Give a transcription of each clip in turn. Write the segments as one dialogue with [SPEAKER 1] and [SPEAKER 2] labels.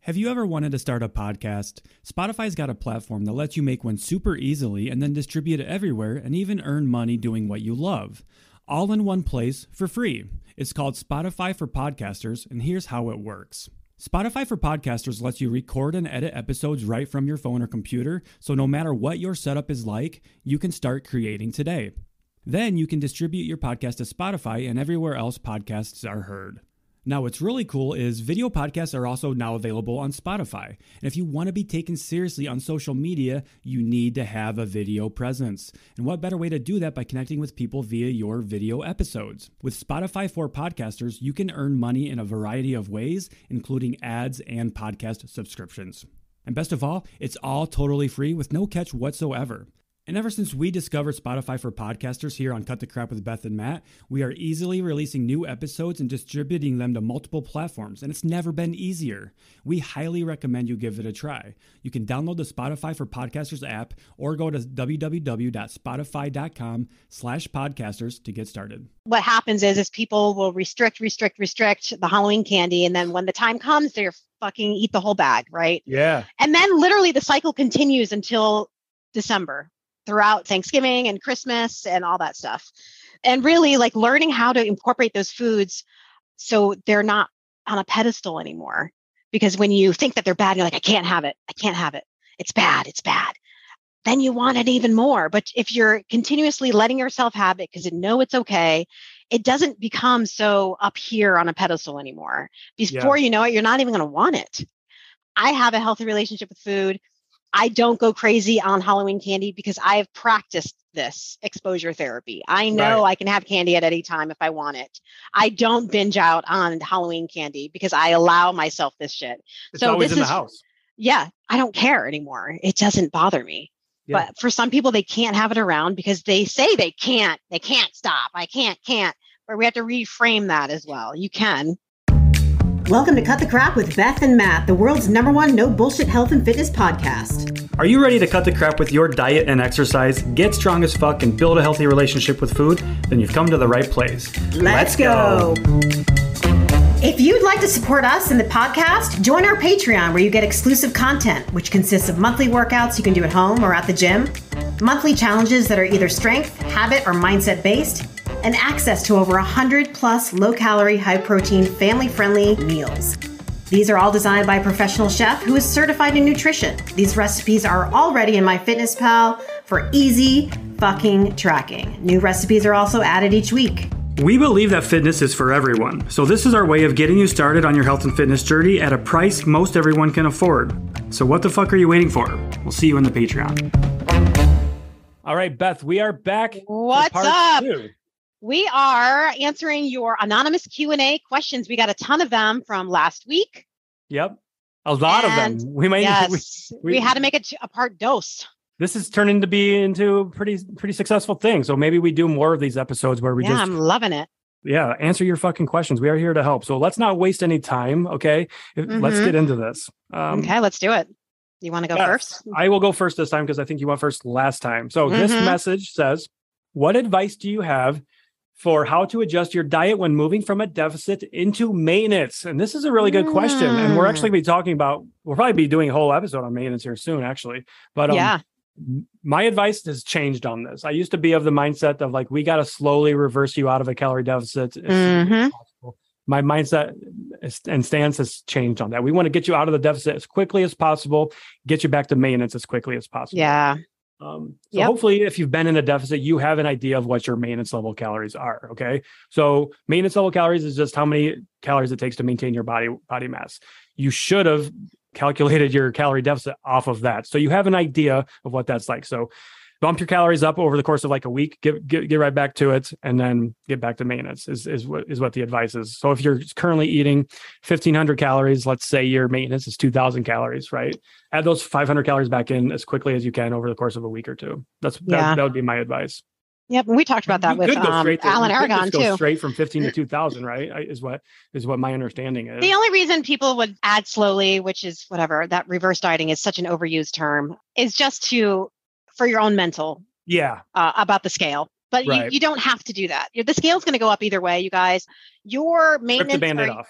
[SPEAKER 1] Have you ever wanted to start a podcast? Spotify's got a platform that lets you make one super easily and then distribute it everywhere and even earn money doing what you love. All in one place for free. It's called Spotify for Podcasters, and here's how it works. Spotify for Podcasters lets you record and edit episodes right from your phone or computer, so no matter what your setup is like, you can start creating today. Then you can distribute your podcast to Spotify and everywhere else podcasts are heard. Now, what's really cool is video podcasts are also now available on Spotify. And if you want to be taken seriously on social media, you need to have a video presence. And what better way to do that by connecting with people via your video episodes? With Spotify for Podcasters, you can earn money in a variety of ways, including ads and podcast subscriptions. And best of all, it's all totally free with no catch whatsoever. And ever since we discovered Spotify for Podcasters here on Cut the Crap with Beth and Matt, we are easily releasing new episodes and distributing them to multiple platforms, and it's never been easier. We highly recommend you give it a try. You can download the Spotify for Podcasters app or go to www.spotify.com/podcasters to get started.
[SPEAKER 2] What happens is people will restrict the Halloween candy, and then when the time comes, they're fucking eat the whole bag, right?
[SPEAKER 1] Yeah.
[SPEAKER 2] And then literally the cycle continues until December, throughout Thanksgiving and Christmas and all that stuff. And really like learning how to incorporate those foods so they're not on a pedestal anymore. Because when you think that they're bad, you're like, I can't have it. It's bad. Then you want it even more. But if you're continuously letting yourself have it because you know it's okay, it doesn't become so up here on a pedestal anymore. Before you know it, you're not even going to want it. I have a healthy relationship with food. I don't go crazy on Halloween candy because I've practiced this exposure therapy. I know I can have candy at any time if I want it. I don't binge out on Halloween candy because I allow myself this shit.
[SPEAKER 1] It's always in the house.
[SPEAKER 2] Yeah, I don't care anymore. It doesn't bother me. Yeah. But for some people, they can't have it around because they say they can't stop. I can't. But we have to reframe that as well. You can.
[SPEAKER 3] Welcome to Cut the Crap with Beth and Matt, the world's #1 no bullshit health and fitness podcast.
[SPEAKER 1] Are you ready to cut the crap with your diet and exercise, get strong as fuck, and build a healthy relationship with food? Then you've come to the right place.
[SPEAKER 3] Let's go. If you'd like to support us in the podcast, join our Patreon where you get exclusive content, which consists of monthly workouts you can do at home or at the gym, monthly challenges that are either strength, habit, or mindset based, and access to over 100 plus low-calorie, high-protein, family-friendly meals. These are all designed by a professional chef who is certified in nutrition. These recipes are already in MyFitnessPal for easy fucking tracking. New recipes are also added each week.
[SPEAKER 1] We believe that fitness is for everyone, so this is our way of getting you started on your health and fitness journey at a price most everyone can afford. So what the fuck are you waiting for? We'll see you in the Patreon. All right, Beth, we are back.
[SPEAKER 2] What's up? 2. We are answering your anonymous Q&A questions. We got a ton of them from last week.
[SPEAKER 1] Yep. A lot of them. We
[SPEAKER 2] had to make it a part dose.
[SPEAKER 1] This is turning to be into a pretty successful thing. So maybe we do more of these episodes where I'm
[SPEAKER 2] loving it.
[SPEAKER 1] Yeah. Answer your fucking questions. We are here to help. So let's not waste any time. Okay. Let's get into this.
[SPEAKER 2] Okay, let's do it. You want to go first?
[SPEAKER 1] I will go first this time because I think you went first last time. So this message says, what advice do you have for how to adjust your diet when moving from a deficit into maintenance? And this is a really good question. And we're actually we'll probably be doing a whole episode on maintenance here soon, actually. But my advice has changed on this. I used to be of the mindset of like, we got to slowly reverse you out of a calorie deficit. My mindset and stance has changed on that. We want to get you out of the deficit as quickly as possible, get you back to maintenance as quickly as possible.
[SPEAKER 2] Yeah.
[SPEAKER 1] Hopefully if you've been in a deficit, you have an idea of what your maintenance level calories are. Okay. So maintenance level calories is just how many calories it takes to maintain your body mass. You should have calculated your calorie deficit off of that. So you have an idea of what that's like. So bump your calories up over the course of like a week, get right back to it, and then get back to maintenance is what the advice is. So if you're currently eating 1,500 calories, let's say your maintenance is 2,000 calories, right? Add those 500 calories back in as quickly as you can over the course of a week or two. That would be my advice.
[SPEAKER 2] Yep, we talked about that with Alan Aragon too.
[SPEAKER 1] Go straight from 15 to 2,000, right? Is what my understanding is.
[SPEAKER 2] The only reason people would add slowly, which is whatever, that reverse dieting is such an overused term, is just for your own mental about the scale. But you don't have to do that. The scale's going to go up either way, you guys. Your maintenance.
[SPEAKER 1] Rip the Band-Aid off.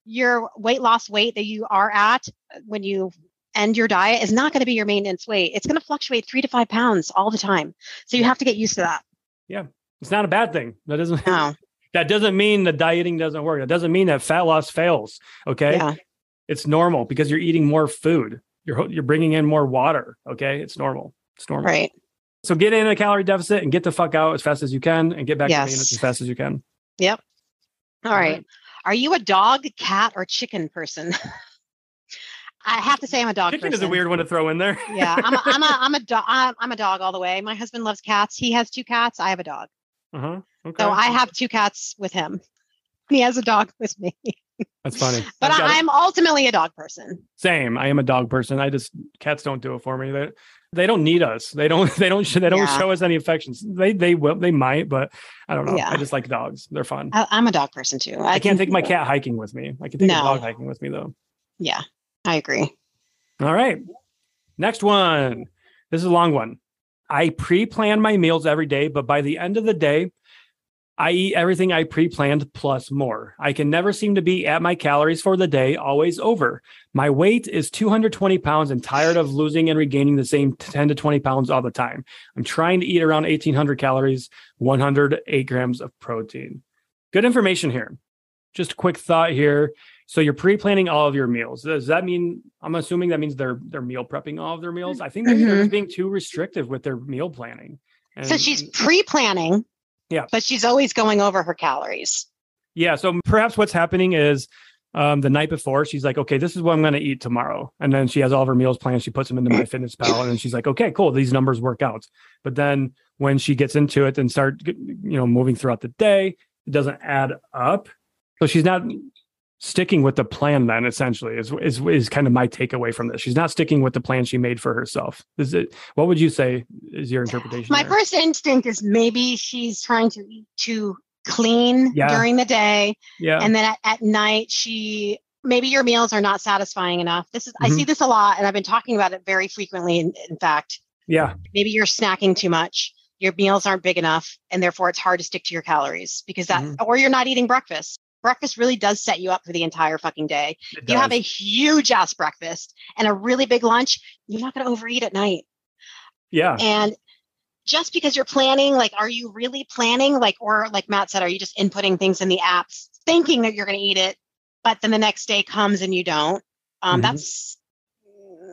[SPEAKER 2] your weight loss weight that you are at when you end your diet is not going to be your maintenance weight. It's going to fluctuate 3 to 5 pounds all the time. So you have to get used to that.
[SPEAKER 1] Yeah. It's not a bad thing.
[SPEAKER 2] No.
[SPEAKER 1] That doesn't mean the dieting doesn't work. That doesn't mean that fat loss fails. Okay.
[SPEAKER 2] Yeah.
[SPEAKER 1] It's normal because you're eating more food. You're bringing in more water. Okay. It's normal. It's normal.
[SPEAKER 2] Right.
[SPEAKER 1] So get in a calorie deficit and get the fuck out as fast as you can and get back to
[SPEAKER 2] Yes.
[SPEAKER 1] maintenance as fast as you can.
[SPEAKER 2] Yep. All right. Are you a dog, cat, or chicken person? I have to say I'm a dog
[SPEAKER 1] Chicken
[SPEAKER 2] person.
[SPEAKER 1] is a weird one to throw in there.
[SPEAKER 2] Yeah, I'm a dog all the way. My husband loves cats. He has 2 cats. I have a dog.
[SPEAKER 1] Uh-huh. Okay.
[SPEAKER 2] So I have 2 cats with him. He has a dog with me.
[SPEAKER 1] That's funny.
[SPEAKER 2] But I'm ultimately a dog person.
[SPEAKER 1] Same. I am a dog person. Cats don't do it for me. They don't need us. They don't show us any affections. They will, they might, but I don't know.
[SPEAKER 2] Yeah.
[SPEAKER 1] I just like dogs. They're fun.
[SPEAKER 2] I'm a dog person too.
[SPEAKER 1] I can't take my cat hiking with me. I can take a
[SPEAKER 2] No.
[SPEAKER 1] dog hiking with me though.
[SPEAKER 2] Yeah, I agree.
[SPEAKER 1] All right. Next one. This is a long one. I pre-plan my meals every day, but by the end of the day, I eat everything I pre-planned plus more. I can never seem to be at my calories for the day, always over. My weight is 220 pounds and tired of losing and regaining the same 10 to 20 pounds all the time. I'm trying to eat around 1,800 calories, 108 grams of protein. Good information here. Just a quick thought here. So you're pre-planning all of your meals. Does that mean, I'm assuming that means they're meal prepping all of their meals? I think maybe they're just being too restrictive with their meal planning. And,
[SPEAKER 2] So she's pre-planning.
[SPEAKER 1] Yeah.
[SPEAKER 2] But she's always going over her calories.
[SPEAKER 1] Yeah. So perhaps what's happening is the night before, she's like, okay, this is what I'm going to eat tomorrow. And then she has all of her meals planned. She puts them into MyFitnessPal. And then she's like, okay, cool. These numbers work out. But then when she gets into it and start, moving throughout the day, it doesn't add up. So she's not sticking with the plan then, essentially, is kind of my takeaway from this. She's not sticking with the plan she made for herself. What would you say is your interpretation?
[SPEAKER 2] My first instinct is maybe she's trying to eat too clean during the day. Yeah. And then at night, maybe your meals are not satisfying enough. I see this a lot, and I've been talking about it very frequently, in fact.
[SPEAKER 1] Yeah.
[SPEAKER 2] Maybe you're snacking too much. Your meals aren't big enough, and therefore it's hard to stick to your calories because or you're not eating breakfast. Breakfast really does set you up for the entire fucking day. If you have a huge ass breakfast and a really big lunch, you're not going to overeat at night.
[SPEAKER 1] Yeah.
[SPEAKER 2] And just because you're planning, are you really planning? Or like Matt said, are you just inputting things in the apps thinking that you're going to eat it, but then the next day comes and you don't? That's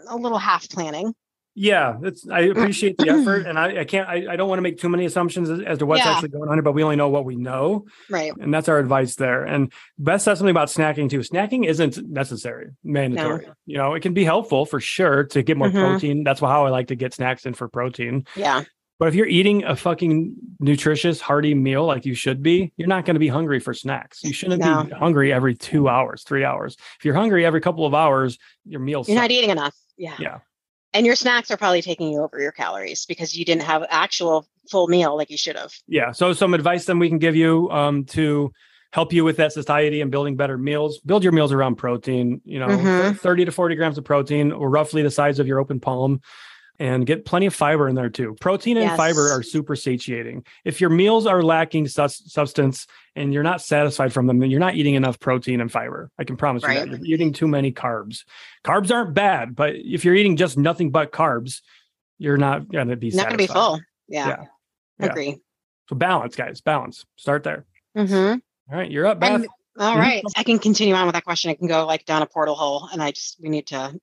[SPEAKER 2] a little half planning.
[SPEAKER 1] Yeah, I appreciate the effort, and I don't want to make too many assumptions as to what's actually going on here, but we only know what we know.
[SPEAKER 2] Right.
[SPEAKER 1] And that's our advice there. And Beth said something about snacking too. Snacking isn't necessary, mandatory. No. It can be helpful for sure to get more protein. That's how I like to get snacks in for protein.
[SPEAKER 2] Yeah.
[SPEAKER 1] But if you're eating a fucking nutritious, hearty meal like you should be, you're not going to be hungry for snacks. You shouldn't be hungry every 2 hours, 3 hours. If you're hungry every couple of hours, your meal's
[SPEAKER 2] not eating enough. Yeah.
[SPEAKER 1] Yeah.
[SPEAKER 2] And your snacks are probably taking you over your calories because you didn't have actual full meal like you should have.
[SPEAKER 1] Yeah. So some advice then we can give you to help you with that satiety and building better meals. Build your meals around protein, 30 to 40 grams of protein, or roughly the size of your open palm, and get plenty of fiber in there too. Protein and fiber are super satiating. If your meals are lacking substance and you're not satisfied from them, then you're not eating enough protein and fiber. I can promise you that. You're eating too many carbs. Carbs aren't bad, but if you're eating just nothing but carbs, you're not going to be satisfied.
[SPEAKER 2] Not going to be full. Yeah. Agree.
[SPEAKER 1] So balance, guys. Balance. Start there.
[SPEAKER 2] All
[SPEAKER 1] right. You're up, Beth.
[SPEAKER 2] All right. I can continue on with that question. I can go down a portal hole, and we need to,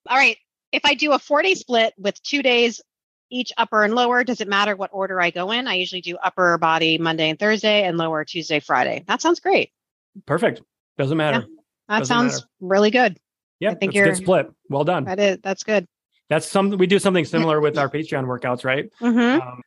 [SPEAKER 2] All right. If I do a 4-day split with 2 days, each upper and lower, does it matter what order I go in? I usually do upper body Monday and Thursday and lower Tuesday, Friday. That sounds great.
[SPEAKER 1] Perfect. Doesn't matter.
[SPEAKER 2] Yeah, that sounds really good.
[SPEAKER 1] Yeah. I think you're a good split. Well done.
[SPEAKER 2] That's good.
[SPEAKER 1] That's we do something similar with our Patreon workouts, right?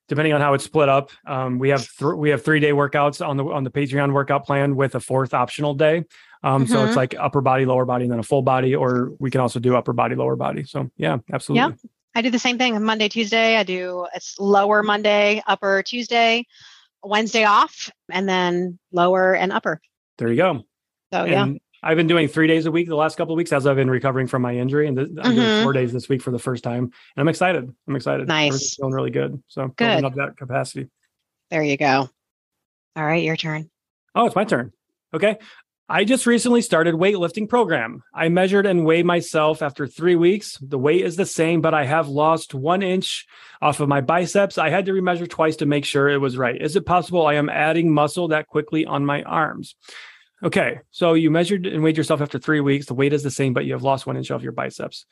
[SPEAKER 1] Depending on how it's split up, we have 3-day workouts on the Patreon workout plan with a 4th optional day. So it's like upper body, lower body, and then a full body, or we can also do upper body, lower body. So yeah, absolutely.
[SPEAKER 2] Yeah, I do the same thing. Monday, Tuesday, it's lower Monday, upper Tuesday, Wednesday off, and then lower and upper.
[SPEAKER 1] There you go.
[SPEAKER 2] So
[SPEAKER 1] I've been doing 3 days a week the last couple of weeks as I've been recovering from my injury, and I'm doing 4 days this week for the first time, and I'm excited.
[SPEAKER 2] Nice.
[SPEAKER 1] It's feeling really good. So
[SPEAKER 2] good.
[SPEAKER 1] Building up that capacity.
[SPEAKER 2] There you go. All right, your turn.
[SPEAKER 1] Oh, it's my turn. Okay. I just recently started weightlifting program. I measured and weighed myself after 3 weeks. The weight is the same, but I have lost 1 inch off of my biceps. I had to remeasure twice to make sure it was right. Is it possible I am adding muscle that quickly on my arms? Okay. So you measured and weighed yourself after 3 weeks. The weight is the same, but you have lost 1 inch off your biceps.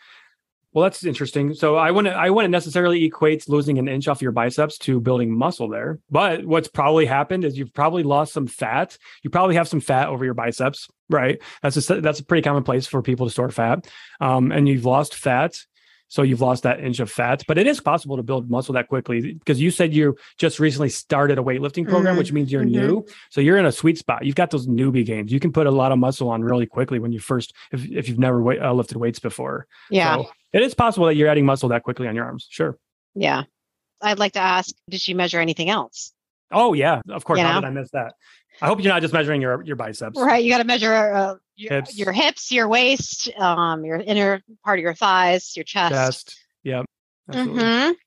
[SPEAKER 1] Well, that's interesting. So I wouldn't necessarily equate losing an inch off your biceps to building muscle there. But what's probably happened is you've probably lost some fat. You probably have some fat over your biceps, right? That's a pretty common place for people to store fat. And you've lost fat. So you've lost that inch of fat, but it is possible to build muscle that quickly because you said you just recently started a weightlifting program, which means you're new. So you're in a sweet spot. You've got those newbie gains. You can put a lot of muscle on really quickly when you first, if you've never lifted weights before.
[SPEAKER 2] Yeah.
[SPEAKER 1] So it is possible that you're adding muscle that quickly on your arms. Sure.
[SPEAKER 2] Yeah. I'd like to ask, did she measure anything else?
[SPEAKER 1] Oh yeah, of course.
[SPEAKER 2] You
[SPEAKER 1] How
[SPEAKER 2] know?
[SPEAKER 1] did I miss that? I hope you're not just measuring your biceps.
[SPEAKER 2] Right. You got to measure
[SPEAKER 1] Hips.
[SPEAKER 2] your hips, your waist, your inner part of your thighs, your chest.
[SPEAKER 1] Yep. Absolutely.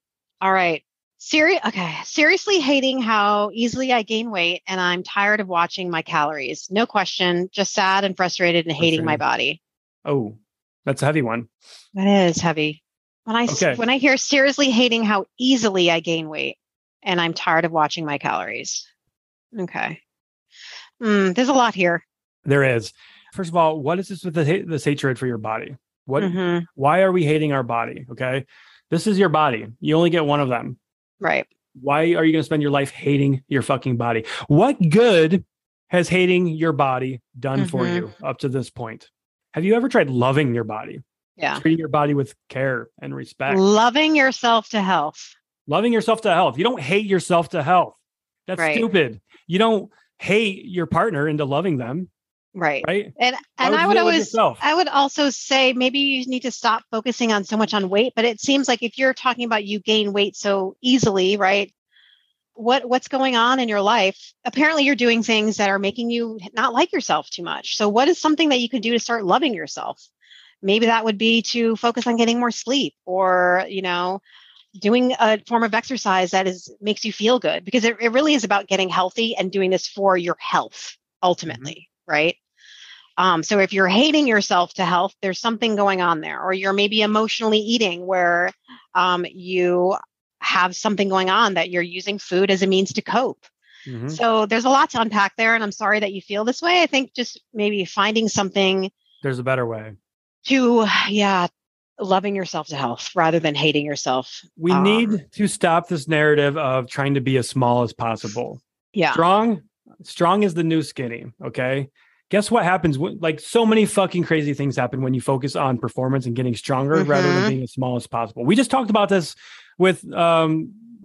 [SPEAKER 2] All right. Seriously hating how easily I gain weight, and I'm tired of watching my calories. No question. Just sad and frustrated and hating my body.
[SPEAKER 1] Oh, that's a heavy one.
[SPEAKER 2] That is heavy. When I hear seriously hating how easily I gain weight, and I'm tired of watching my calories. Okay. There's a lot here.
[SPEAKER 1] There is. First of all, what is this with this hatred for your body? Why are we hating our body? Okay. This is your body. You only get one of them.
[SPEAKER 2] Right.
[SPEAKER 1] Why are you going to spend your life hating your fucking body? What good has hating your body done for you up to this point? Have you ever tried loving your body?
[SPEAKER 2] Yeah.
[SPEAKER 1] Treating your body with care and respect.
[SPEAKER 2] Loving yourself to health.
[SPEAKER 1] Loving yourself to health. You don't hate yourself to health. That's stupid. You don't hate your partner into loving them. Right.
[SPEAKER 2] And I would also say maybe you need to stop focusing on so much on weight, but it seems like if you're talking about you gain weight so easily, right? What's going on in your life? Apparently you're doing things that are making you not like yourself too much. So what is something that you can do to start loving yourself? Maybe that would be to focus on getting more sleep or, doing a form of exercise that makes you feel good, because it really is about getting healthy and doing this for your health ultimately. Right. So if you're hating yourself to health, there's something going on there, or you're maybe emotionally eating where you have something going on that you're using food as a means to cope. So there's a lot to unpack there. And I'm sorry that you feel this way. I think just maybe finding something.
[SPEAKER 1] There's a better way
[SPEAKER 2] to, loving yourself to health rather than hating yourself.
[SPEAKER 1] We need to stop this narrative of trying to be as small as possible.
[SPEAKER 2] Yeah.
[SPEAKER 1] Strong is the new skinny. Okay. Guess what happens? Like so many fucking crazy things happen when you focus on performance and getting stronger rather than being as small as possible. We just talked about this with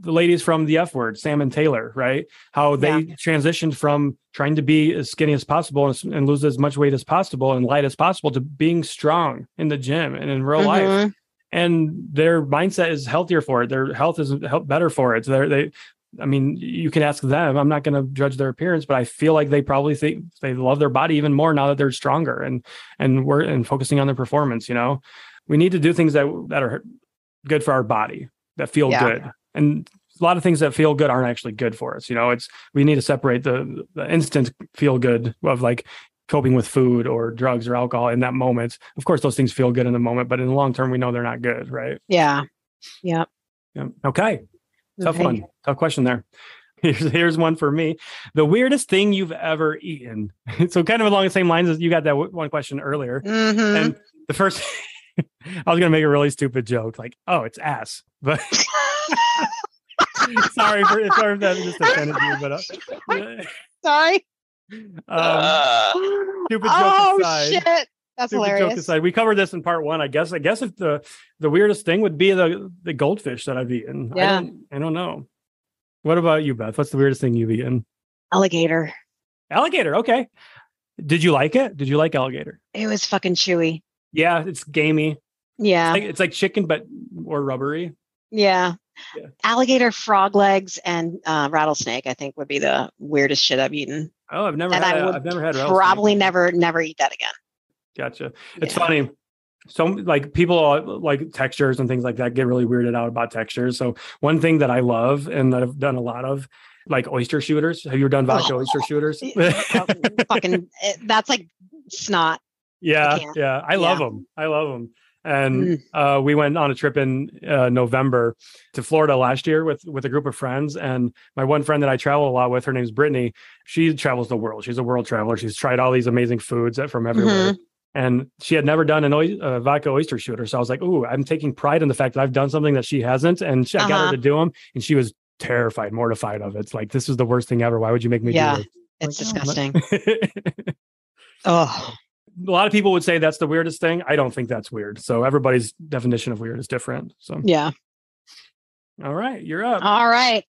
[SPEAKER 1] the ladies from the F Word, Sam and Taylor, right? How they transitioned from trying to be as skinny as possible and lose as much weight as possible and light as possible to being strong in the gym and in real life. And their mindset is healthier for it. Their health is better for it. So you can ask them. I'm not going to judge their appearance, but I feel like they probably think they love their body even more now that they're stronger and focusing on their performance. We need to do things that are good for our body, that feel good. And a lot of things that feel good aren't actually good for us. We need to separate the instant feel good of like coping with food or drugs or alcohol in that moment. Of course, those things feel good in the moment, but in the long term, we know they're not good. Right.
[SPEAKER 2] Yeah.
[SPEAKER 1] Okay. Tough one. Tough question there. Here's one for me. The weirdest thing you've ever eaten. So kind of along the same lines as you got that one question earlier. And the first, I was going to make a really stupid joke. Like, oh, it's ass. But sorry if that just offended you, but
[SPEAKER 2] sorry.
[SPEAKER 1] Stupid joke aside.
[SPEAKER 2] Shit. That's hilarious.
[SPEAKER 1] Joke aside, we covered this in part one. I guess if the weirdest thing would be the goldfish that I've eaten.
[SPEAKER 2] Yeah.
[SPEAKER 1] I don't know. What about you, Beth? What's the weirdest thing you've eaten?
[SPEAKER 2] Alligator.
[SPEAKER 1] Alligator. Okay. Did you like it? Did you like alligator?
[SPEAKER 2] It was fucking chewy.
[SPEAKER 1] Yeah, it's gamey.
[SPEAKER 2] Yeah.
[SPEAKER 1] It's like chicken, but more rubbery.
[SPEAKER 2] Yeah. Alligator, frog legs, and rattlesnake, I think, would be the weirdest shit I've eaten.
[SPEAKER 1] Oh, I've never had rattlesnake.
[SPEAKER 2] Probably never eat that again.
[SPEAKER 1] Gotcha. It's funny. So like people like textures and things like that get really weirded out about textures. So one thing that I love and that I've done a lot of
[SPEAKER 4] like oyster shooters. Have you ever done vodka oyster shooters?
[SPEAKER 2] Fucking, that's like snot.
[SPEAKER 4] Yeah. I love them. And we went on a trip in November to Florida last year with a group of friends. And my one friend that I travel a lot with, her name's Brittany. She travels the world. She's a world traveler. She's tried all these amazing foods from everywhere. And she had never done a vodka oyster shooter. So I was like, ooh, I'm taking pride in the fact that I've done something that she hasn't. And I got her to do them. And she was terrified, mortified of it. It's like, this is the worst thing ever. Why would you make me do this?
[SPEAKER 2] It's disgusting.
[SPEAKER 4] Oh. A lot of people would say that's the weirdest thing. I don't think that's weird. So everybody's definition of weird is different. So
[SPEAKER 2] yeah.
[SPEAKER 4] All right, you're up.
[SPEAKER 2] All right.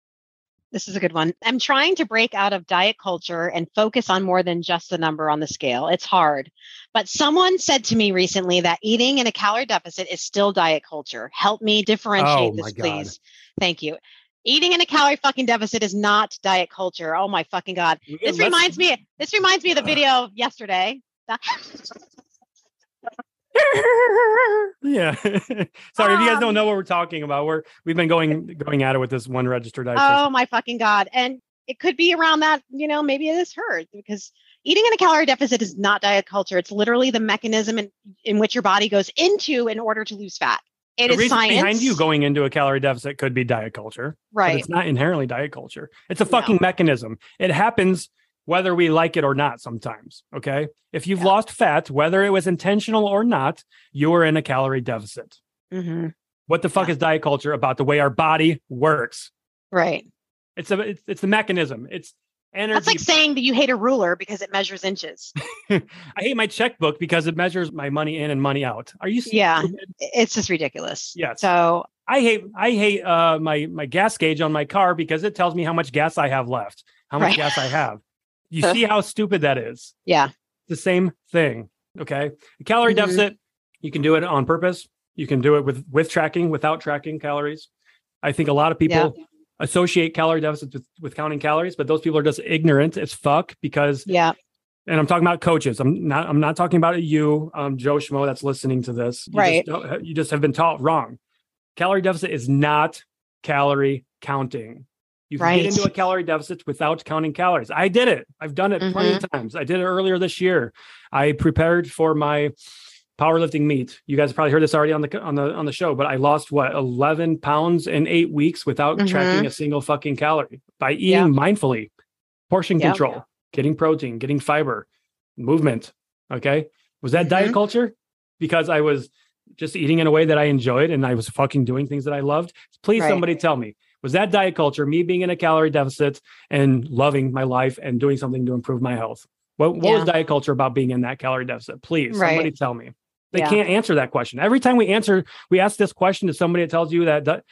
[SPEAKER 2] This is a good one. I'm trying to break out of diet culture and focus on more than just the number on the scale. It's hard. But someone said to me recently that eating in a calorie deficit is still diet culture. Help me differentiate this, please. Thank you. Eating in a calorie fucking deficit is not diet culture. Oh my fucking God. This reminds me of the video yesterday.
[SPEAKER 4] Yeah. Sorry, if you guys don't know what we're talking about, we've been going at it with this one registered dietitian.
[SPEAKER 2] Oh my fucking God. And it could be around that, maybe it is hurt, because eating in a calorie deficit is not diet culture. It's literally the mechanism in which your body goes into in order to lose fat. It is science.
[SPEAKER 4] Behind you going into a calorie deficit could be diet culture.
[SPEAKER 2] Right.
[SPEAKER 4] But it's not inherently diet culture. It's a fucking mechanism. It happens whether we like it or not sometimes, okay? If you've lost fat, whether it was intentional or not, you are in a calorie deficit. What the fuck is diet culture about the way our body works?
[SPEAKER 2] Right.
[SPEAKER 4] It's the mechanism. It's energy.
[SPEAKER 2] That's like saying that you hate a ruler because it measures inches.
[SPEAKER 4] I hate my checkbook because it measures my money in and money out. Are you stupid?
[SPEAKER 2] Yeah, it's just ridiculous.
[SPEAKER 4] Yeah.
[SPEAKER 2] So
[SPEAKER 4] I hate my gas gauge on my car because it tells me how much gas I have left, how much gas I have. You see how stupid that is?
[SPEAKER 2] Yeah.
[SPEAKER 4] The same thing. Okay. A calorie deficit, you can do it on purpose. You can do it with tracking, without tracking calories. I think a lot of people associate calorie deficits with counting calories, but those people are just ignorant as fuck because, and I'm talking about coaches. I'm not talking about you, Joe Schmo that's listening to this. You just have been taught wrong. Calorie deficit is not calorie counting. You can get into a calorie deficit without counting calories. I did it. I've done it plenty of times. I did it earlier this year. I prepared for my powerlifting meet. You guys probably heard this already on the show, but I lost 11 pounds in 8 weeks without tracking a single fucking calorie by eating mindfully, portion control, getting protein, getting fiber, movement. Okay. Was that diet culture? Because I was just eating in a way that I enjoyed and I was fucking doing things that I loved. Please, somebody tell me. Was that diet culture, me being in a calorie deficit and loving my life and doing something to improve my health? What was diet culture about being in that calorie deficit? Please, somebody tell me. They can't answer that question. Every time we ask this question to somebody that tells you that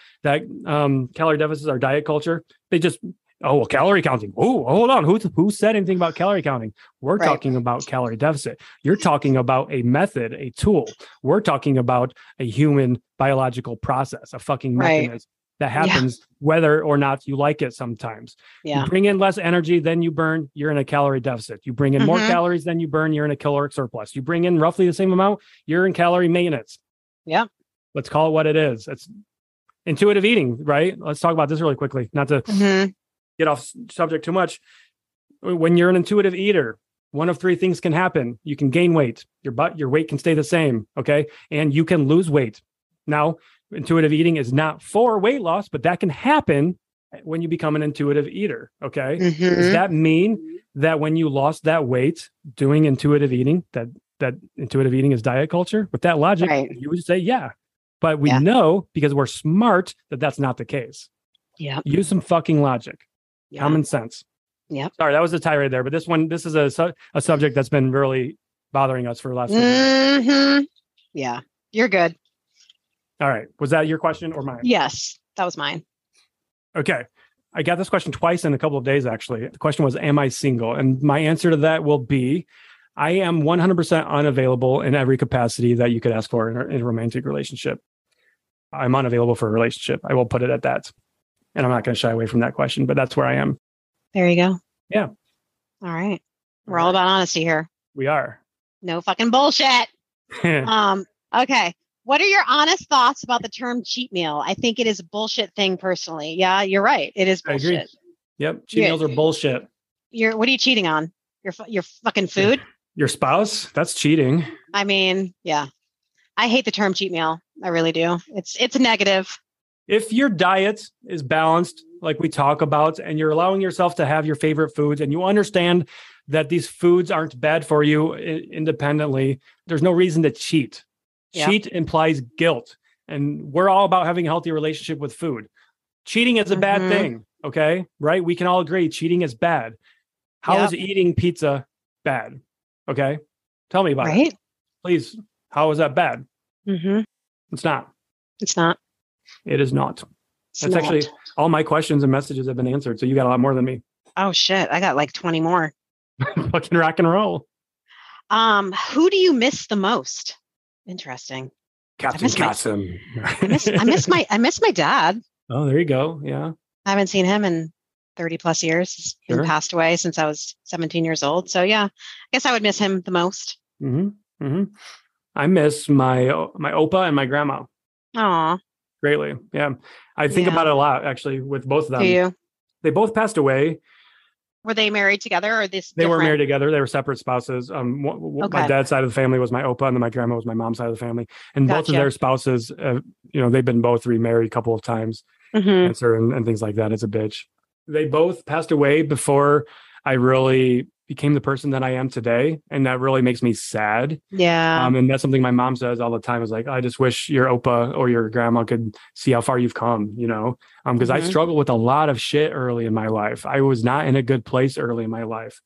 [SPEAKER 4] calorie deficits are diet culture, they just, calorie counting. Oh, hold on. Who said anything about calorie counting? We're talking about calorie deficit. You're talking about a method, a tool. We're talking about a human biological process, a fucking mechanism. That happens whether or not you like it sometimes. You bring in less energy than you burn, you're in a calorie deficit. You bring in more calories than you burn, you're in a caloric surplus. You bring in roughly the same amount, you're in calorie maintenance. Yeah. Let's call it what it is. It's intuitive eating, right? Let's talk about this really quickly, not to get off subject too much. When you're an intuitive eater, one of three things can happen. You can gain weight, your weight can stay the same, okay? And you can lose weight. Now, intuitive eating is not for weight loss, but that can happen when you become an intuitive eater. Okay. Does that mean that when you lost that weight doing intuitive eating, that intuitive eating is diet culture? With that logic, you would say, yeah. But we know because we're smart that that's not the case. Yeah. Use some fucking logic, common sense. Yeah. Sorry, that was a tirade there, but this is a subject that's been really bothering us for the last few years.
[SPEAKER 2] Yeah. You're good.
[SPEAKER 4] All right. Was that your question or mine?
[SPEAKER 2] Yes, that was mine.
[SPEAKER 4] Okay. I got this question twice in a couple of days, actually. The question was, am I single? And my answer to that will be, I am 100% unavailable in every capacity that you could ask for in a romantic relationship. I'm unavailable for a relationship. I will put it at that. And I'm not going to shy away from that question, but that's where I am.
[SPEAKER 2] There you go.
[SPEAKER 4] Yeah.
[SPEAKER 2] All right. We're all about honesty here.
[SPEAKER 4] We are.
[SPEAKER 2] No fucking bullshit. Okay. What are your honest thoughts about the term cheat meal? I think it is a bullshit thing personally. Yeah, you're right. It is bullshit.
[SPEAKER 4] Yep. Cheat meals are bullshit.
[SPEAKER 2] What are you cheating on? Your fucking food?
[SPEAKER 4] Your spouse? That's cheating.
[SPEAKER 2] I mean, yeah. I hate the term cheat meal. I really do. It's negative.
[SPEAKER 4] If your diet is balanced, like we talk about, and you're allowing yourself to have your favorite foods, and you understand that these foods aren't bad for you independently, there's no reason to cheat. Yep. Cheat implies guilt. And we're all about having a healthy relationship with food. Cheating is a bad thing. Okay. Right. We can all agree cheating is bad. How is eating pizza bad? Okay. Tell me about it. Please. How is that bad? It's not.
[SPEAKER 2] It's not.
[SPEAKER 4] It is not. That's actually all my questions and messages have been answered. So you got a lot more than me.
[SPEAKER 2] Oh shit. I got like 20 more.
[SPEAKER 4] Fucking rock and roll.
[SPEAKER 2] Who do you miss the most? Interesting.
[SPEAKER 4] Captain Kasim.
[SPEAKER 2] I miss my dad.
[SPEAKER 4] Oh, there you go. Yeah. I
[SPEAKER 2] haven't seen him in 30 plus years. He's been passed away since I was 17 years old. So yeah, I guess I would miss him the most.
[SPEAKER 4] I miss my Opa and my grandma.
[SPEAKER 2] Aw.
[SPEAKER 4] Greatly. Yeah. I think about it a lot, actually, with both of them.
[SPEAKER 2] Do you?
[SPEAKER 4] They both passed away.
[SPEAKER 2] Were they married together or this?
[SPEAKER 4] They were married together. They were separate spouses. My dad's side of the family was my Opa, and then my grandma was my mom's side of the family. And both of their spouses, they've been both remarried a couple of times. Cancer and things like that. It's a bitch. They both passed away before I really became the person that I am today. And that really makes me sad.
[SPEAKER 2] Yeah.
[SPEAKER 4] And that's something my mom says all the time is like, I just wish your Opa or your grandma could see how far you've come, because I struggled with a lot of shit early in my life. I was not in a good place early in my life.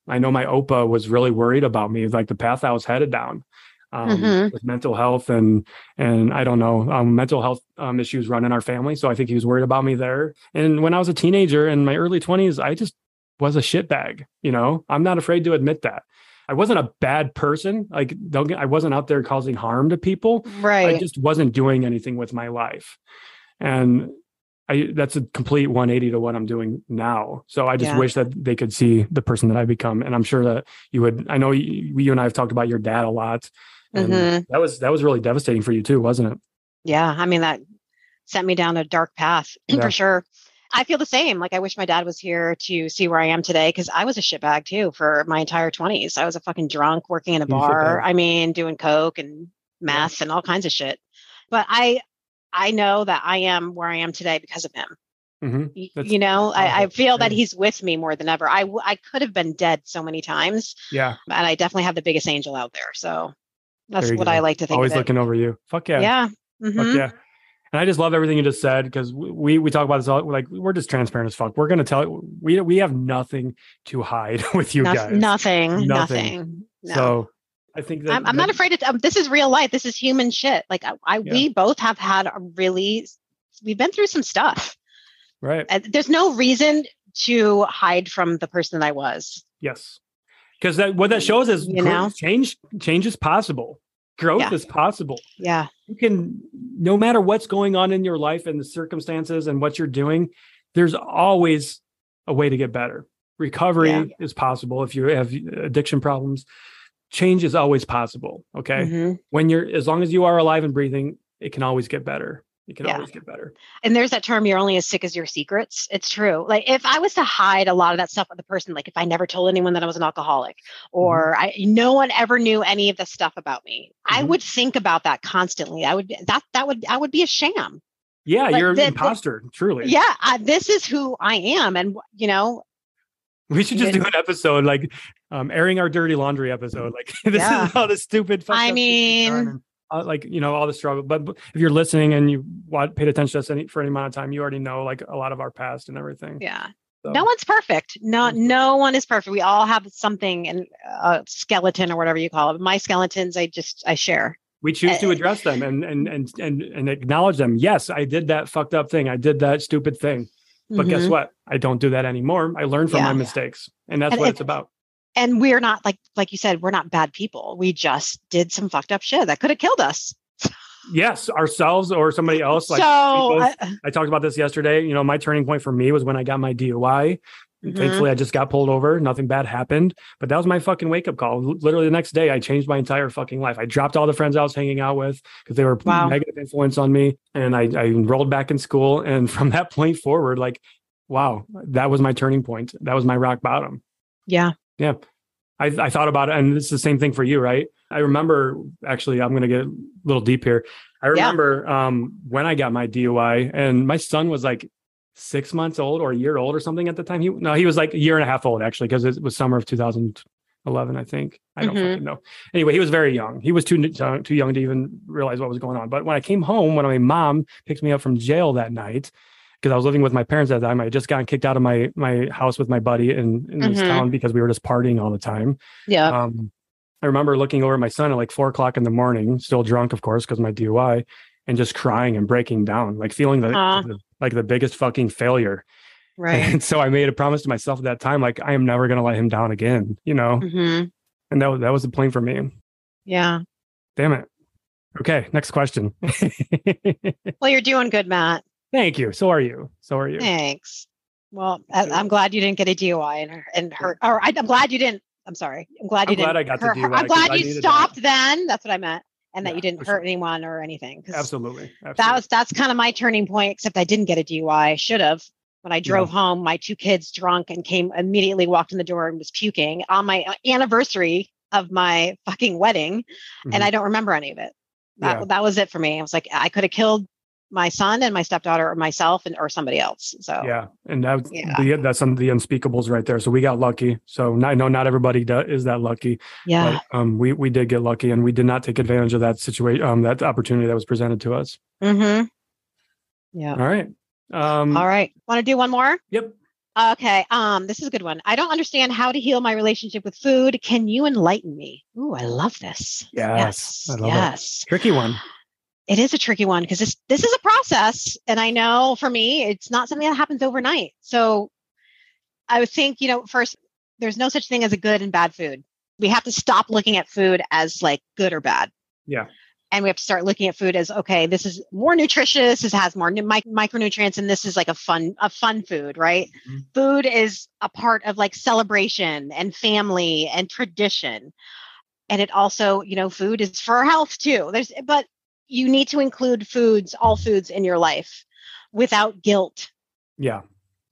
[SPEAKER 4] I know my Opa was really worried about me, like the path I was headed down with mental health and I don't know, mental health issues run in our family. So I think he was worried about me there. And when I was a teenager in my early 20s, I just was a shitbag. I'm not afraid to admit that. I wasn't a bad person. I wasn't out there causing harm to people.
[SPEAKER 2] Right.
[SPEAKER 4] I just wasn't doing anything with my life. And that's a complete 180 to what I'm doing now. So I just wish that they could see the person that I become. And I'm sure that you would. I know you and I have talked about your dad a lot. And that was really devastating for you too, wasn't it?
[SPEAKER 2] Yeah. I mean, that sent me down a dark path for sure. I feel the same. Like I wish my dad was here to see where I am today, because I was a shitbag too for my entire 20s. I was a fucking drunk working in a bar. I mean, doing coke and meth and all kinds of shit. But I know that I am where I am today because of him. I feel that he's with me more than ever. I could have been dead so many times.
[SPEAKER 4] Yeah.
[SPEAKER 2] And I definitely have the biggest angel out there. So that's what I like to think.
[SPEAKER 4] Always looking over you. Fuck yeah.
[SPEAKER 2] Yeah.
[SPEAKER 4] Fuck yeah. And I just love everything you just said, because we talk about this all, like we're just transparent as fuck. We're going to tell we have nothing to hide with you guys.
[SPEAKER 2] Nothing. No.
[SPEAKER 4] So I think that
[SPEAKER 2] I'm not afraid of this. Is real life. This is human shit. Like we both have had we've been through some stuff.
[SPEAKER 4] Right.
[SPEAKER 2] There's no reason to hide from the person that I was.
[SPEAKER 4] Yes. Because what that shows is change is possible. Growth is possible.
[SPEAKER 2] Yeah.
[SPEAKER 4] You can, no matter what's going on in your life and the circumstances and what you're doing, there's always a way to get better. Recovery is possible. If you have addiction problems, change is always possible. Okay. As long as you are alive and breathing, it can always get better. It can always get better.
[SPEAKER 2] And there's that term, you're only as sick as your secrets. It's true. Like if I was to hide a lot of that stuff with the person, like if I never told anyone that I was an alcoholic or no one ever knew any of the stuff about me, I would think about that constantly. I would be a sham.
[SPEAKER 4] Yeah. You're an imposter, truly.
[SPEAKER 2] Yeah. This is who I am. And
[SPEAKER 4] we should just do an episode like airing our dirty laundry episode. Like this is all the stupid.
[SPEAKER 2] I mean,
[SPEAKER 4] all the struggle. But if you're listening and you paid attention to us for any amount of time, you already know like a lot of our past and everything.
[SPEAKER 2] Yeah. So. No one's perfect. No one is perfect. We all have something in a skeleton or whatever you call it. My skeletons, I share.
[SPEAKER 4] We choose to address them and acknowledge them. Yes, I did that fucked up thing. I did that stupid thing. But guess what? I don't do that anymore. I learn from my mistakes. And that's what it's about.
[SPEAKER 2] And we're not like you said, we're not bad people. We just did some fucked up shit that could have killed us.
[SPEAKER 4] Yes, ourselves or somebody else. Like I talked about this yesterday. My turning point for me was when I got my DUI. Thankfully, I just got pulled over. Nothing bad happened. But that was my fucking wake up call. Literally the next day, I changed my entire fucking life. I dropped all the friends I was hanging out with because they were negative influence on me. And I enrolled back in school. And from that point forward, like wow, that was my turning point. That was my rock bottom.
[SPEAKER 2] Yeah.
[SPEAKER 4] Yeah. I thought about it, and it's the same thing for you, right? I remember, actually, I'm going to get a little deep here. I remember when I got my DUI, and my son was like 6 months old or a year old or something at the time. He was like a year and a half old, actually, because it was summer of 2011, I think. I don't fucking know. Anyway, he was very young. He was too young to even realize what was going on. But when I came home, when my mom picked me up from jail that night, because I was living with my parents at that time. I had just gotten kicked out of my house with my buddy in this town because we were just partying all the time.
[SPEAKER 2] Yeah.
[SPEAKER 4] I remember looking over at my son at like 4:00 in the morning, still drunk, of course, because my DUI, and just crying and breaking down, like feeling like the biggest fucking failure.
[SPEAKER 2] Right.
[SPEAKER 4] And so I made a promise to myself at that time, like, I am never going to let him down again, And that was the point for me.
[SPEAKER 2] Yeah.
[SPEAKER 4] Damn it. Okay. Next question.
[SPEAKER 2] Well, you're doing good, Matt.
[SPEAKER 4] Thank you. So are you.
[SPEAKER 2] Thanks. Well, I'm glad you didn't get a DUI and hurt. Or I'm glad you didn't. I'm sorry. I'm glad you didn't.
[SPEAKER 4] I got the DUI.
[SPEAKER 2] I'm glad you stopped then. That's what I meant. And that you didn't hurt
[SPEAKER 4] sure.
[SPEAKER 2] anyone or anything.
[SPEAKER 4] Absolutely.
[SPEAKER 2] That's kind of my turning point, except I didn't get a DUI. I should have. When I drove home, my 2 kids drunk and immediately walked in the door and was puking on my anniversary of my fucking wedding. And I don't remember any of it. That was it for me. I was like, I could have killed my son and my stepdaughter or myself or somebody else. So
[SPEAKER 4] and that's some of the unspeakables right there. So we got lucky. So I know not everybody is that lucky.
[SPEAKER 2] Yeah.
[SPEAKER 4] But we did get lucky, and we did not take advantage of that situation, that opportunity that was presented to us.
[SPEAKER 2] Yeah.
[SPEAKER 4] All right.
[SPEAKER 2] All right. Want to do one more?
[SPEAKER 4] Yep.
[SPEAKER 2] Okay. This is a good one. I don't understand how to heal my relationship with food. Can you enlighten me? Ooh, I love this.
[SPEAKER 4] Yes. I love it. Tricky one.
[SPEAKER 2] It is a tricky one because this is a process. And I know for me, it's not something that happens overnight. So I would think, first, there's no such thing as a good and bad food. We have to stop looking at food as like good or bad.
[SPEAKER 4] Yeah.
[SPEAKER 2] And we have to start looking at food as, okay, this is more nutritious. This has more micronutrients. And this is like a fun food, right? Food is a part of like celebration and family and tradition. And it also, food is for our health too. But you need to include all foods in your life without guilt.
[SPEAKER 4] Yeah.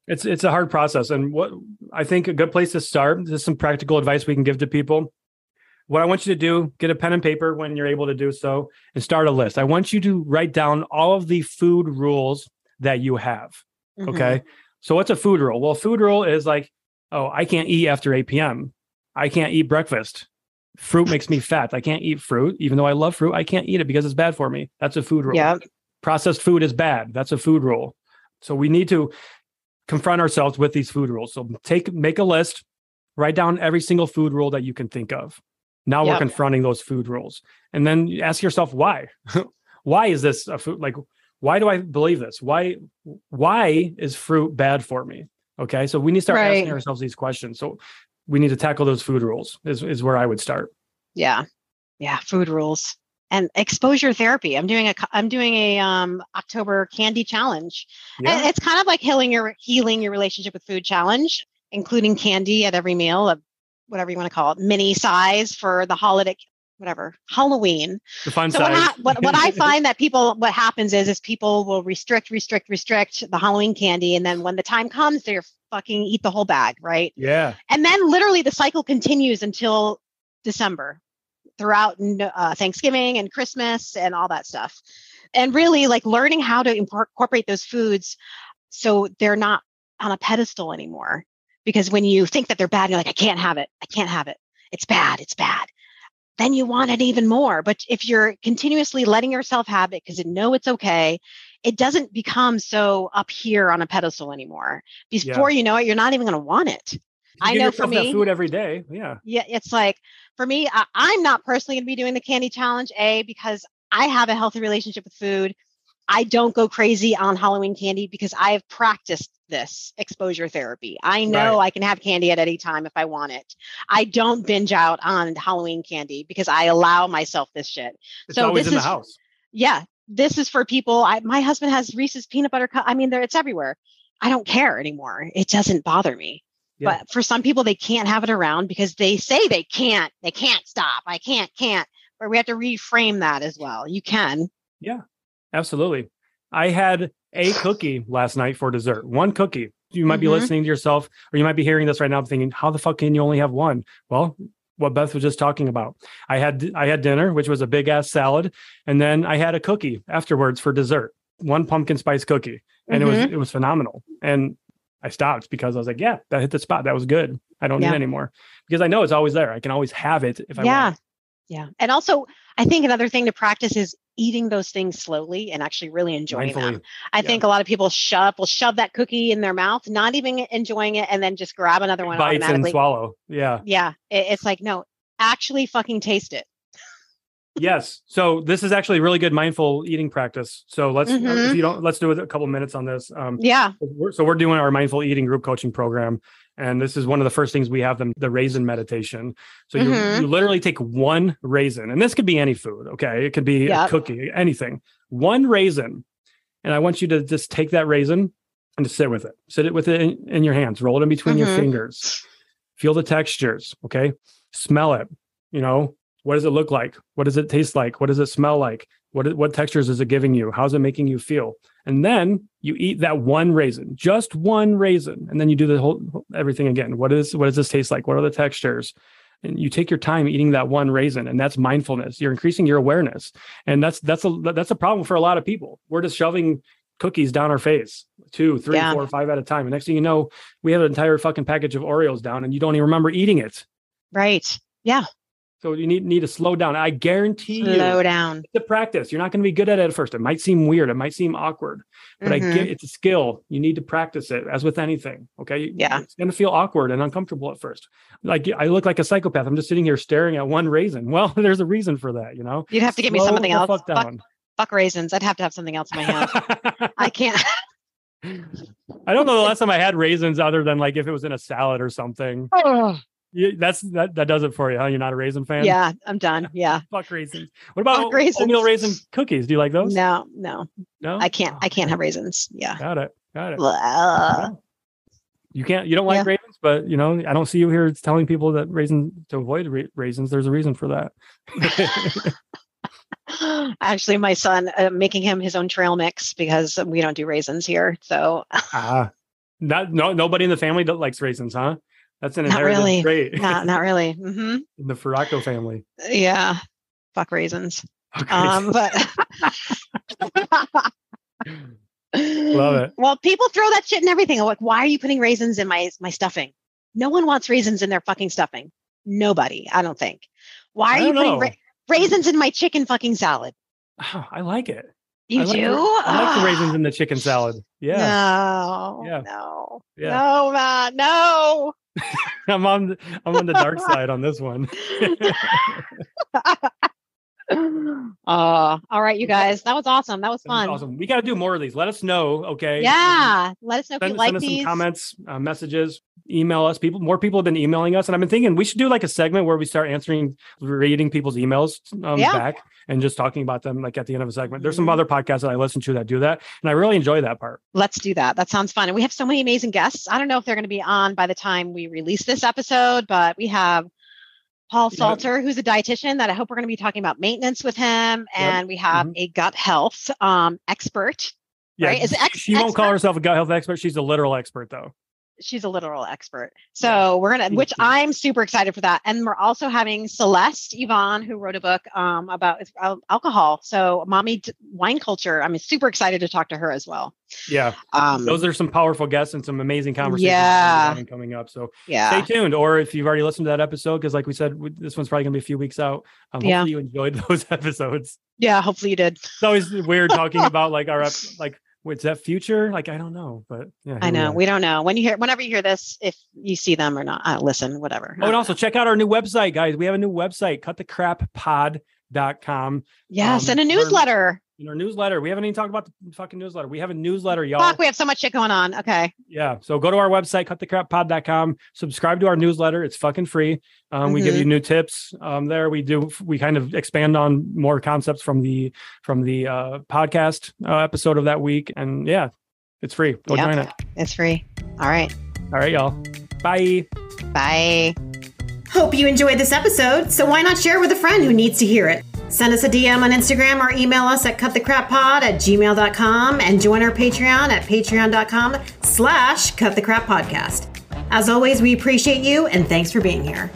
[SPEAKER 4] It's a hard process. And what I think a good place to start, this is some practical advice we can give to people. What I want you to do, get a pen and paper when you're able to do so, and start a list. I want you to write down all of the food rules that you have. Okay. So what's a food rule? Well, a food rule is like, I can't eat after 8 p.m. I can't eat breakfast. Fruit makes me fat. I can't eat fruit. Even though I love fruit, I can't eat it because it's bad for me. That's a food rule.
[SPEAKER 2] Yeah.
[SPEAKER 4] Processed food is bad. That's a food rule. So we need to confront ourselves with these food rules. So make a list, write down every single food rule that you can think of. Now we're confronting those food rules. And then ask yourself, why? Why is this a food? Like, why do I believe this? Why is fruit bad for me? Okay. So we need to start asking ourselves these questions. So we need to tackle those food rules is where I would start. Yeah.
[SPEAKER 2] Yeah. Food rules and exposure therapy. I'm doing a October candy challenge. Yeah. And it's kind of like healing your relationship with food challenge, including candy at every meal, whatever you want to call it, mini size for the holiday, whatever, Halloween.
[SPEAKER 4] The fun size.
[SPEAKER 2] What I find that what happens is people will restrict the Halloween candy. And then when the time comes, they're fucking eat the whole bag. Right.
[SPEAKER 4] Yeah.
[SPEAKER 2] And then literally the cycle continues until December throughout Thanksgiving and Christmas and all that stuff. And really like learning how to incorporate those foods so they're not on a pedestal anymore. Because when you think that they're bad, you're like, I can't have it. It's bad. Then you want it even more. But if you're continuously letting yourself have it because you know it's okay, it doesn't become so up here on a pedestal anymore. Before you know it, you're not even going to want it.
[SPEAKER 4] I know for me, that food every day. Yeah.
[SPEAKER 2] Yeah. It's like, for me, I'm not personally going to be doing the candy challenge, because I have a healthy relationship with food. I don't go crazy on Halloween candy because I have practiced this exposure therapy. I know I can have candy at any time if I want it. I don't binge out on Halloween candy because I allow myself this shit.
[SPEAKER 4] It's always in the house.
[SPEAKER 2] Yeah. This is for people. My husband has Reese's peanut butter cup. I mean, it's everywhere. I don't care anymore. It doesn't bother me. Yeah. But for some people, they can't have it around because they say they can't stop. I can't. But we have to reframe that as well. You can.
[SPEAKER 4] Yeah. Absolutely. I had a cookie last night for dessert. One cookie. You might be listening to yourself, or you might be hearing this right now thinking, how the fuck can you only have one? Well, what Beth was just talking about. I had dinner, which was a big ass salad. And then I had a cookie afterwards for dessert, one pumpkin spice cookie. And it was phenomenal. And I stopped because I was like, yeah, that hit the spot. That was good. I don't need any more because I know it's always there. I can always have it if I want.
[SPEAKER 2] Yeah. And also, I think another thing to practice is eating those things slowly and actually really enjoying them. I think a lot of people will shove that cookie in their mouth, not even enjoying it, and then just grab another one
[SPEAKER 4] bites
[SPEAKER 2] automatically.
[SPEAKER 4] And swallow. Yeah.
[SPEAKER 2] Yeah. It's like, no, actually fucking taste it.
[SPEAKER 4] Yes. So this is actually a really good mindful eating practice. So let's let's do a couple minutes on this. So we're doing our mindful eating group coaching program. And this is one of the first things we have them, the raisin meditation. So you literally take one raisin, and this could be any food. Okay. It could be a cookie, anything, one raisin. And I want you to just take that raisin and just sit with it in your hands, roll it in between your fingers, feel the textures. Okay. Smell it. What does it look like? What does it taste like? What does it smell like? What textures is it giving you? How's it making you feel? And then you eat that one raisin, just one raisin. And then you do the whole everything again. What does this taste like? What are the textures? And you take your time eating that one raisin, and that's mindfulness. You're increasing your awareness. And that's a problem for a lot of people. We're just shoving cookies down our face, 2, 3, 4, 5 at a time. And next thing you know, we have an entire fucking package of Oreos down and you don't even remember eating it.
[SPEAKER 2] Right. Yeah.
[SPEAKER 4] So you need to slow down. I guarantee
[SPEAKER 2] slow down.
[SPEAKER 4] It's a practice. You're not going to be good at it at first. It might seem weird. It might seem awkward, but it's a skill. You need to practice it, as with anything. Okay.
[SPEAKER 2] Yeah.
[SPEAKER 4] It's going to feel awkward and uncomfortable at first. Like I look like a psychopath. I'm just sitting here staring at one raisin. Well, there's a reason for that,
[SPEAKER 2] You'd have to give me something else.
[SPEAKER 4] Fuck
[SPEAKER 2] raisins. I'd have to have something else in my hand. I can't.
[SPEAKER 4] I don't know the last time I had raisins other than like if it was in a salad or something. That does it for you, huh? You're not a raisin fan?
[SPEAKER 2] Yeah, I'm done. Yeah.
[SPEAKER 4] Fuck raisins. What about oatmeal raisin cookies? Do you like those?
[SPEAKER 2] No. I can't have raisins. Yeah.
[SPEAKER 4] Got it. You don't like raisins, but I don't see you here telling people that to avoid raisins. There's a reason for that.
[SPEAKER 2] Actually, my son, making him his own trail mix because we don't do raisins here. So
[SPEAKER 4] nobody in the family likes raisins, huh? That's an inherited trait.
[SPEAKER 2] Not really. Mm-hmm.
[SPEAKER 4] In the Ferracco family.
[SPEAKER 2] Yeah. Fuck raisins. But
[SPEAKER 4] love it.
[SPEAKER 2] Well, people throw that shit in everything. I'm like, why are you putting raisins in my stuffing? No one wants raisins in their fucking stuffing. Nobody, I don't think. Why are you putting raisins in my chicken fucking salad?
[SPEAKER 4] Oh, I like it.
[SPEAKER 2] You do?
[SPEAKER 4] I like the raisins in the chicken salad. Yeah.
[SPEAKER 2] No.
[SPEAKER 4] Yeah.
[SPEAKER 2] No.
[SPEAKER 4] Yeah.
[SPEAKER 2] No, Matt. No.
[SPEAKER 4] I'm on the dark side on this one.
[SPEAKER 2] All right, you guys. That was awesome. That was fun.
[SPEAKER 4] Awesome. We got to do more of these. Let us know. Okay.
[SPEAKER 2] Yeah. Let us know if you like
[SPEAKER 4] send us
[SPEAKER 2] these.
[SPEAKER 4] Some comments, messages, email us. More people have been emailing us. And I've been thinking we should do like a segment where we start reading people's emails back and just talking about them like at the end of a segment. There's some other podcasts that I listen to that do that. And I really enjoy that part.
[SPEAKER 2] Let's do that. That sounds fun. And we have so many amazing guests. I don't know if they're going to be on by the time we release this episode, but we have Paul Salter, who's a dietitian that I hope we're going to be talking about maintenance with him. And we have a gut health expert.
[SPEAKER 4] Yeah,
[SPEAKER 2] right?
[SPEAKER 4] She won't call herself a gut health expert. She's a literal expert, though.
[SPEAKER 2] She's a literal expert. So we're going to, which I'm super excited for that. And we're also having Celeste Yvonne, who wrote a book about alcohol. So mommy wine culture. I'm super excited to talk to her as well.
[SPEAKER 4] Yeah. Those are some powerful guests and some amazing conversations coming up. So stay tuned. Or if you've already listened to that episode, because like we said, this one's probably going to be a few weeks out. Hopefully you enjoyed those episodes.
[SPEAKER 2] Yeah. Hopefully you did.
[SPEAKER 4] It's always weird talking about like our, like, what's that future? Like, I don't know, but yeah.
[SPEAKER 2] I know. We don't know. Whenever you hear this, if you see them or not, listen, whatever.
[SPEAKER 4] Oh, and also check out our new website, guys. We have a new website, cutthecrappod.com.
[SPEAKER 2] Yes. And a newsletter.
[SPEAKER 4] In our newsletter. We haven't even talked about the fucking newsletter. We have a newsletter, y'all.
[SPEAKER 2] Fuck, we have so much shit going on. Okay.
[SPEAKER 4] Yeah. So go to our website, cutthecrappod.com. Subscribe to our newsletter. It's fucking free. We give you new tips there. We kind of expand on more concepts from the podcast episode of that week. And yeah, it's free. Go join it.
[SPEAKER 2] It's free. All right,
[SPEAKER 4] y'all. Bye.
[SPEAKER 2] Bye.
[SPEAKER 3] Hope you enjoyed this episode. So why not share with a friend who needs to hear it? Send us a DM on Instagram or email us at cutthecrappod@gmail.com and join our Patreon at patreon.com/cutthecrappodcast. As always, we appreciate you and thanks for being here.